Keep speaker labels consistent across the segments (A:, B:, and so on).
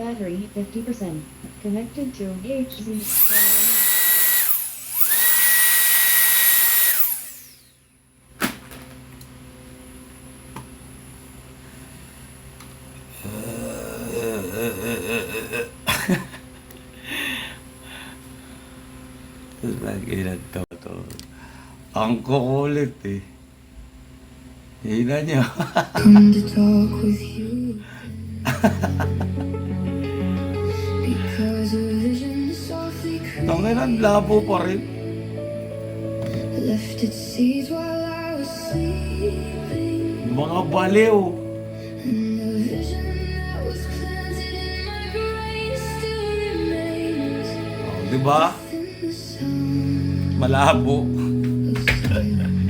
A: battery 50%. Connected to HZ.
B: Lagi na to. Ang kukulit eh. Hina niya.
C: Come to talk with you because a vision softly
B: Tangin ang labo pa rin.
C: left its seeds while I was sleeping,
B: Mga baliw.
C: and the vision that was planted in my brain still remains
B: Oh, diba?
C: in the sound
B: Malabo.
C: of silence.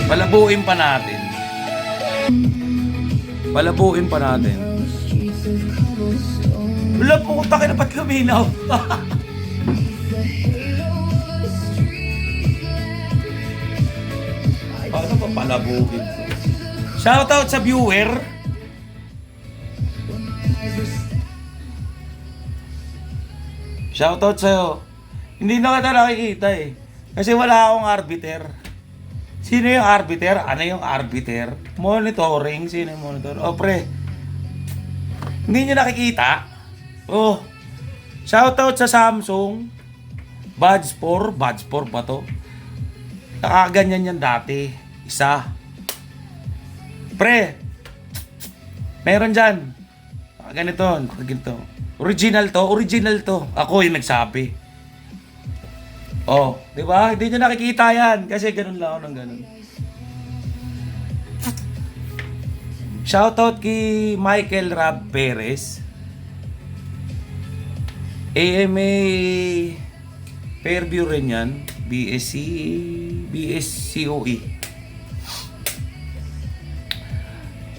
B: Palabuin pa natin. Palabuin pa natin.
C: Streets of cobblestone,
B: Wala po, takin na ba't luminaw?
C: the halo of a street lamp.
B: Paano pa palabuin? Shoutout sa viewer. Shoutout sa'yo. Hindi na kita nakikita eh. Kasi wala akong arbiter. Sino yung arbiter? Ano yung arbiter? Monitoring. Sino yung monitor? Oh, pre. Hindi nyo nakikita? Oh. Shoutout sa Samsung. Buds 4. Buds 4 ba to? Nakaganyan yan dati. Isa. Pre. Meron dyan. Ganito. Ganito. Original to. Original to. Ako yung nagsabi. Oh, di ba? Hindi nyo nakikita yan. Kasi ganun lang ako ng ganun. Shoutout kay Michael Rab Perez. AMA Fairview rin yan. BSCOE.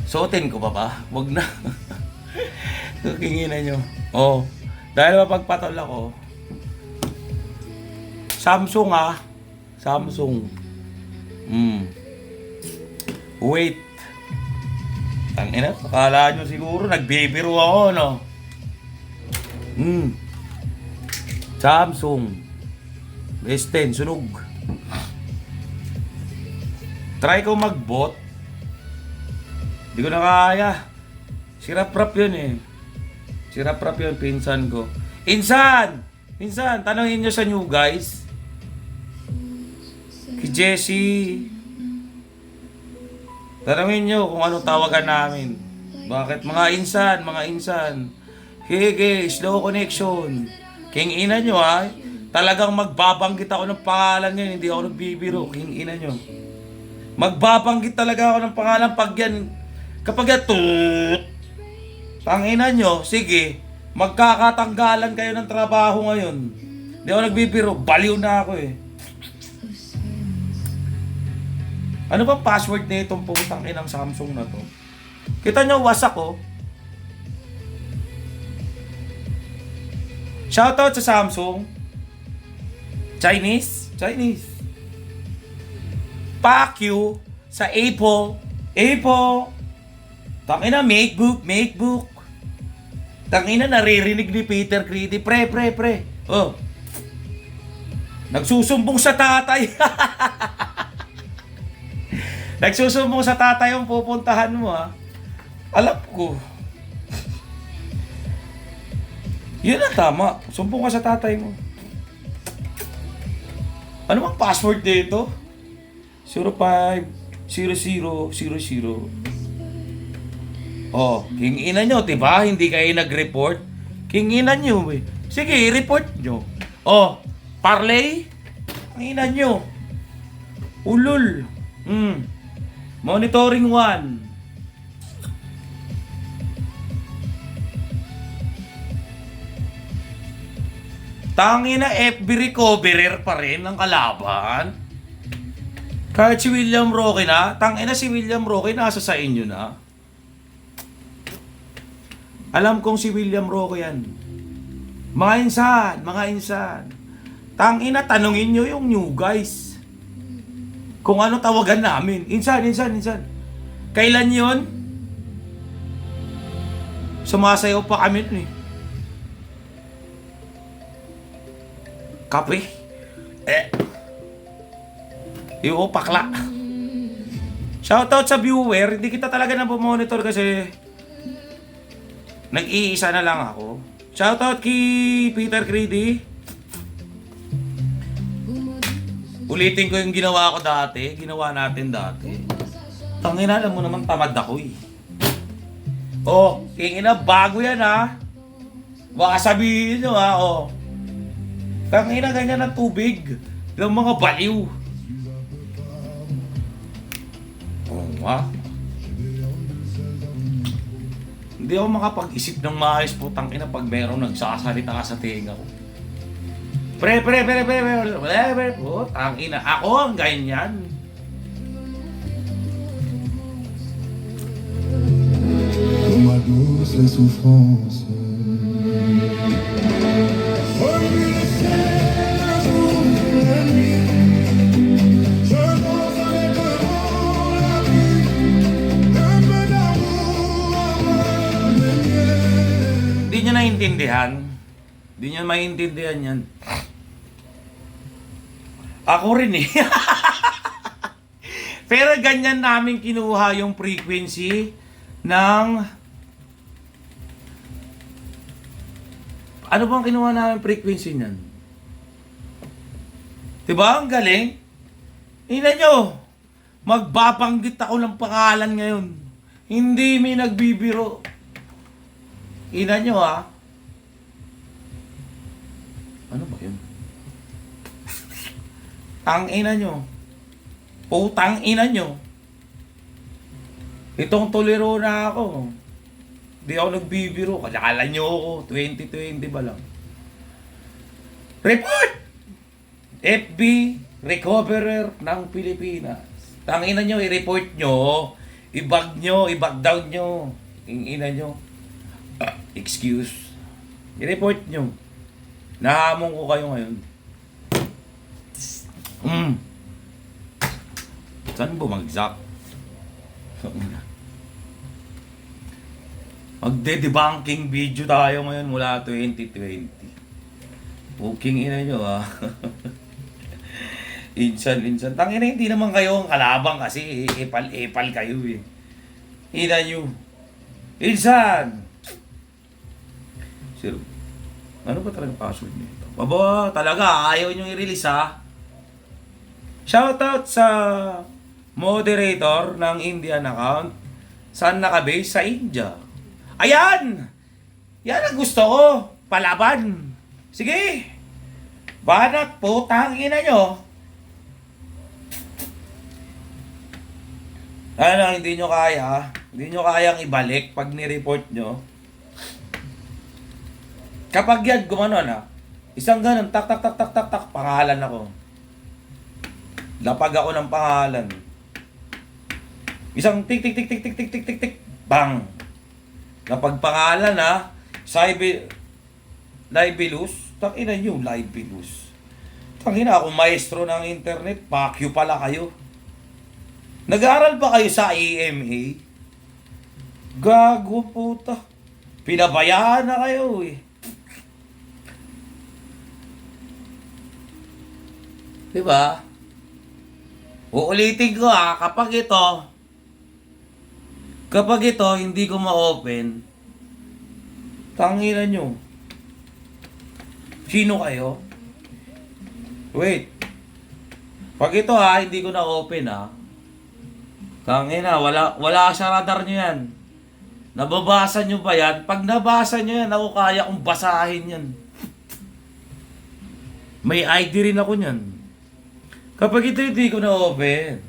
B: Suotin ko ba? Wag na. Kinginan nyo. Oh, dahil mapagpatol ako. Samsung ah. Samsung. Wait. Tangina, akala nyo siguro nagbibiro ako, no? Samsung. S10, sunog. Try ko mag-bot. Hindi ko na kaya. Sirap-rap yun eh. Sirap-rap yun, pinsan ko. Insan! Pinsan, tanongin nyo sa new guys. Kay Jessie. Tanongin nyo kung anong tawagan namin. Bakit? Mga insan, mga insan. Hige, slow connection. King ina nyo ha. Talagang magbabanggit ako ng pangalan nyo. Hindi ako nagbibiro. King ina nyo. Magbabanggit talaga ako ng pangalan pag yan. Kapag yan, tut. Tangina nyo, sige. Magkakatanggalan kayo ng trabaho ngayon. Hindi ako nagbibiro. Baliw na ako eh. Ano ba password na itong putang inang Samsung na to? Kita nyo, wasak oh. Shoutout sa Samsung. Chinese. Chinese. Fuck you sa Apple. Apple. Tangina, MacBook. Tangina, naririnig ni Peter Creedy. Pre. Oh. Nagsusumbong sa tatay. Nagsusumbong sa tatay yung pupuntahan mo ha. Alam ko. Yun ang tama. Sumbong ka sa tatay mo. Ano bang password dito? 050000. Oh, king ina nyo, diba? Hindi kayo nag-report. King ina nyo eh. Sige, i-report nyo. Oh, parlay. King ina nyo. Ulul. Monitoring 1. Tangina, FB recoverer pa rin ng kalaban. Kahit si William Roque na, tangina si William Roque nasa sa inyo na. Alam kong si William Rocco yan. Mga insan. Tangina, tanungin nyo yung new guys. Kung ano tawagan namin. Insan. Kailan yon? Sumasayaw pa kami nun eh. Kape. Yung pakla. Shoutout sa viewer. Hindi kita talaga na monitor kasi nag-iisa na lang ako. Shoutout kay Peter Creedy. Ulitin ko yung ginawa ko dati. Ginawa natin dati. Tangina, alam mo naman tamad ako eh. Oh, tingina, bago yan ha. Baka sabihin nyo ha, oh. Tangina, ganyan ang tubig. Yung mga baliw. Oh, ha? Hindi ako makapag-isip ng maayos po, tangina, pag merong nagsasalita ka sa tinga ko. Pre, po, tangina, ako ang ganyan.
D: Ma douce les souffrances.
B: Hindi nyo naiintindihan. Hindi nyo maintindihan yan. Ako rin eh. Pero ganyan namin kinuha yung frequency ng... Ano bang kinuha namin frequency niyan? Diba? Ang galing. Ina nyo, magbabanggit ako ng pangalan ngayon. Hindi may nagbibiro. Ina nyo ha. Ano ba yun? Tang ina nyo. Putang ina nyo. Itong tuliro na ako. Di ako nagbibiro. Kalala nyo ako. 2020 ba lang? Report! FB Recoverer ng Pilipinas. Tangina nyo, i-report nyo. I-bag nyo, i-bag down nyo. Ina nyo. Excuse. I-report nyo. Nahamon ko kayo ngayon. Saan bumagsak? Magde-debunking video tayo ngayon mula 2020. Booking ina nyo ha. Insan. Tangina, hindi naman kayo ang kalabang kasi epal kayo eh. Ina nyo. Insan! Sir, ano ba talaga password nito? Baba, talaga, ayaw nyo i-release ha. Shoutout sa moderator ng Indian account. Saan nakabase? Sa India. Ayan! Yan ang gusto ko. Palaban. Sige. Banat, putang ina nyo. Ano, hindi nyo kaya. Hindi nyo kayang ibalik pag ni-report nyo. Kapag yan, gumanon ha. Isang ganun, tak, pangalan ako. Lapag ako ng pangalan. Isang tik, bang. Kapag pangalan ha, Libelous, tangina nyo, Libelous. Tangina ako, maestro ng internet, pakyo pala kayo. Nag-aaral ba kayo sa AMA? Gago puta. Pinabayaan na kayo eh. Diba? Uulitin ko ha, kapag ito hindi ko ma-open, tanginan nyo. Sino kayo? Wait. Pag ito ha, hindi ko na-open ha. Tangina, wala sa radar nyo yan. Nababasa nyo ba yan? Pag nabasa nyo yan, ako kaya kong basahin yan. May ID rin ako nyan. Kapag ito hindi ko na-open,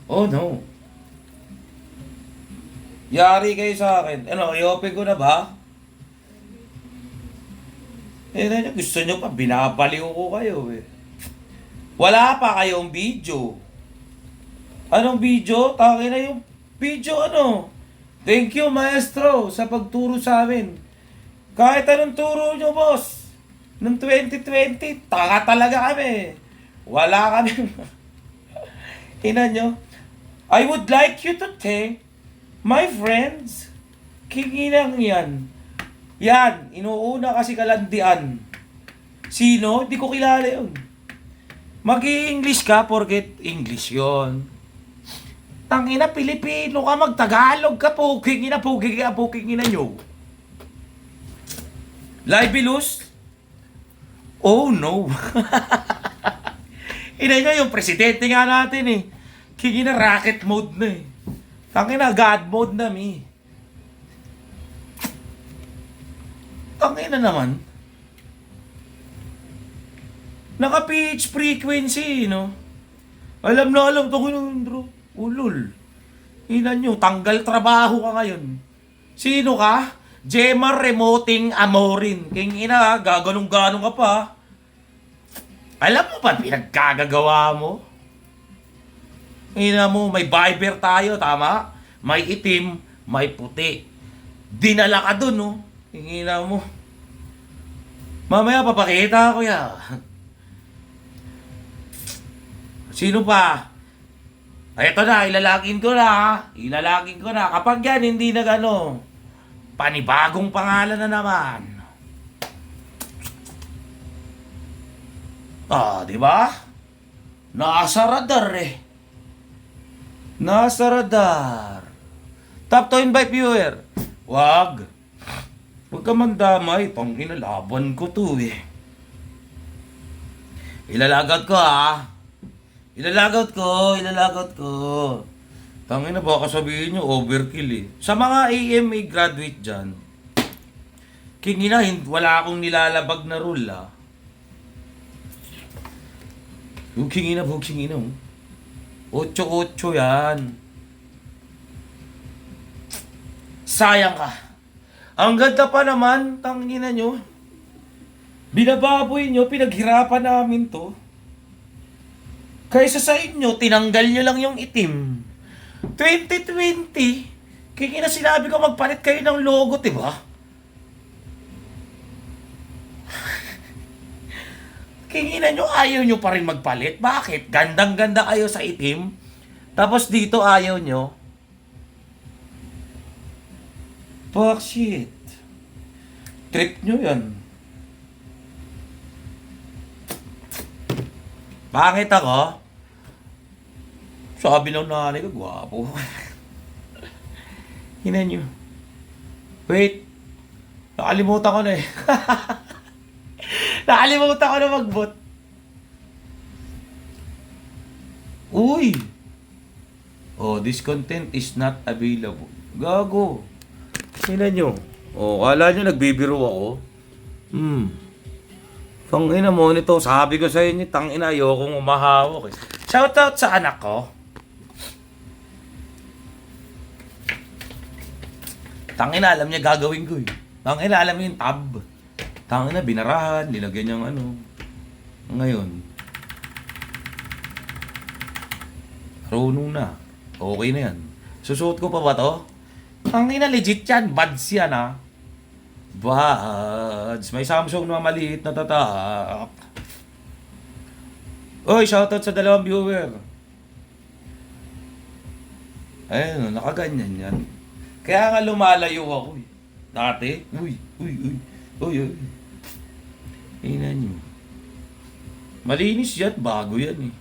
B: oh no. Yari kayo sa akin. Ano, i-open ko na ba? Gusto nyo pa, binabaliw ko kayo eh. Wala pa kayong video. Anong video? Tangina yung video ano? Thank you, maestro, sa pagturo sa amin. Kahit anong turo nyo, boss. Noong 2020, tanga talaga kami. Wala kami. Ina nyo. I would like you to thank my friends. Kinginang yan. Yan, inuuna kasi kalandian. Sino? Di ko kilala yun. Mag-i-English ka porket English yon. Tangina, Pilipino ka, mag-Tagalog ka, puking ina nyo. Libelous? Oh no. Ina nyo, yung presidente nga natin eh. Kingina rocket mode na eh. Tangina, God mode na mi. Tangina naman. Naka-pitch frequency, no? Alam na alam, tangina, bro. Ulol. Ina nyo, tanggal trabaho ka ngayon. Sino ka? Jemar Remoting Amorin. King ina, gaganong-ganong ka pa. Alam mo ba, pinagkagagawa mo? Ina mo, may Viber tayo, tama? May itim, may puti. Dinala ka dun, no? Ina mo. Mamaya, papakita ko ya. Sino pa? Eto na, ilalagin ko na, ha? Ilalagin ko na. Kapag yan, hindi na gano, panibagong pangalan na naman. Di ba? Nasa radar eh. Nasa radar. Tap to invite viewer. Wag. Huwag ka mandamay. Pangina, laban ko to eh. Ilalagat ko ha. Ilalagot ko. Tangina, baka sabihin nyo, overkill eh. Sa mga AMA graduate dyan, kingina, wala akong nilalabag na rule ah. Kingina. 8-8 yan. Sayang ka. Ang ganda pa naman, tangina nyo. Binababoy nyo, pinaghirapan namin to. Kaysa sa inyo, tinanggal nyo lang yung itim. 2020, kaya sinabi ko magpalit kayo ng logo, diba? Kingina nyo, ayaw nyo pa rin magpalit. Bakit? Gandang-ganda kayo sa itim. Tapos dito ayaw nyo. Fuck shit. Trip nyo yan. Pangit ako? Sabi ng nanay ko, gwapo. Hina nyo. Wait. Nakalimutan ko na eh. Nakalimutan ko na mag-bot. Uy! Oh, this content is not available. Gago. Hina nyo. Oh, kala nyo nagbibiro ako? Tangina mo nito. Sabi ko sa inyo, tangina, ayokong umahawak eh. Shoutout sa anak ko. Tangina, alam niya gagawin ko eh. Tangina, alam niya yung tab. Tangina, binarahan, nilagyan niyang ano. Ngayon. Marunong na. Okay na yan. Susuot ko pa ba to? Tangina, legit yan. Buds yan ha. Buds. May Samsung na maliit na tatak. Oy, shoutout sa 2 viewer. Ayun, nakaganyan yan. Kaya nga lumalayo ako eh. Dati, uy. Ina nyo. Malinis yan, bago yan eh.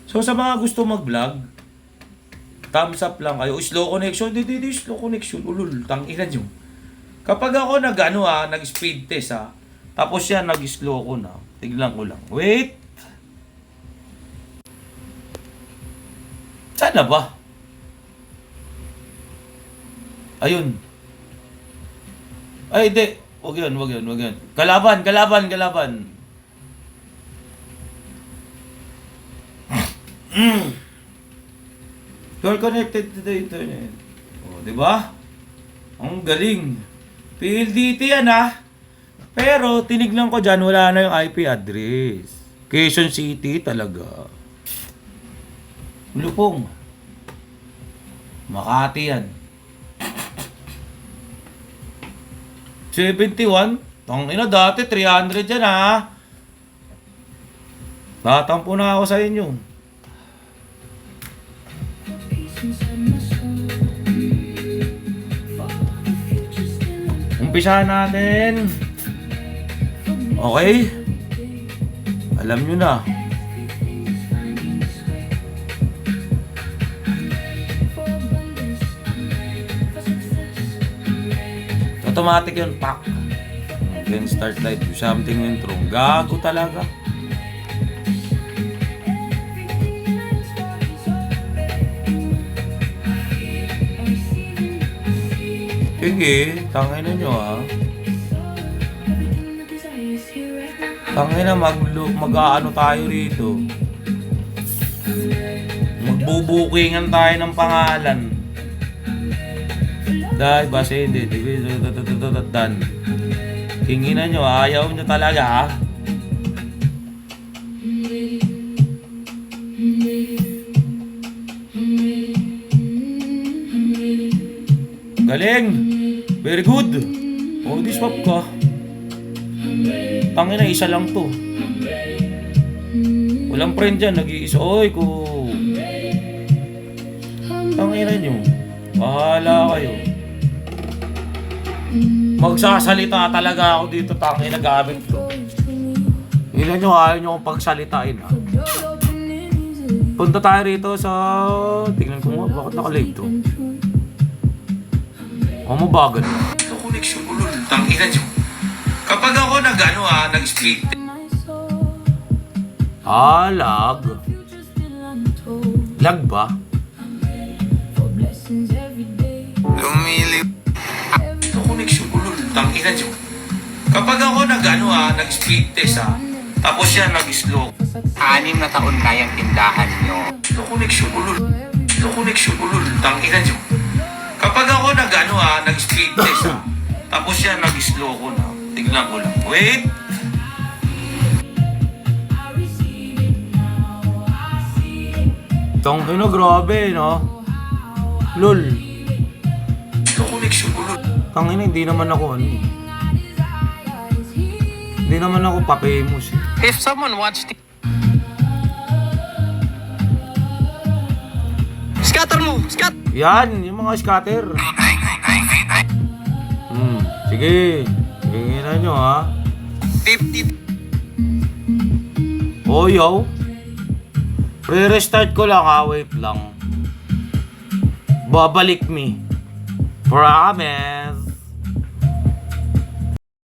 B: So sa mga gusto mag-vlog, thumbs up lang kayo. Slow connection, hindi slow connection. Ulul, tangina nyo. Kapag ako nag-speed test ha, tapos yan, nag-slow ko na. Tignan ko lang. Wait! Sana ba? Ayun. Ay, hindi. Wag yan. Kalaban. You're connected to the internet. O, di ba? Ang galing. PLDT yan ha. Pero, tinignan ko dyan, wala na yung IP address. Quezon City talaga. Lupong. Makati yan. 71? Tangina dati, 300 yan ha. Tatampo na ako sa inyo. Umpisahan natin. Okay? Alam nyo na. Automatic yun, pak. Then start light. Do something went wrong. Gago talaga. Sige, tangin na nyo ha. Tangin na mag-aano tayo rito. Magbubukingan tayo ng pangalan. Dahil base hindi. Dan. Kinginan nyo, ayaw nyo talaga ha. Galing! Very good! Oh, di swap ka. Tangina, isa lang to. Walang friend dyan, nag-iisa. Oy, ko. Tangina nyo. Bahala kayo. Magsasalita talaga ako dito, tangina gamit ko. Hindi nyo, ayaw nyo akong pagsalitain ha. Punta tayo rito sa... Tingnan ko nga, bakit naka-live to? Mabagal. Ito connection ko lul. Tangina nyo. Kapag ako nag-ano nag-split. Lag. Lag ba? Lumilip. Ito connection ko lul. Tangina nyo. Kapag ako nag-ano nag-split test tapos siya nag-slow.
E: 6 na taon na yung tindahan nyo.
B: Ito connection ko lul. Ito connection ko lul. Tangina nyo. Kapag ako nag-ano nag-split test tapos siya nag-slow ko na. Tignan ko lang. Wait! Tangina, grabe, no? Lol. Ito connection ko, lol. Tangina, hindi naman ako ano. Hindi naman ako pa-famous.
E: If someone watched scatter mo!
B: Yan, yung mga scatter. Sige. Tingin na nyo, ha?
E: 50.
B: Oh, yo. Re-restart ko lang, ha? Wait lang. Babalik me. Promise.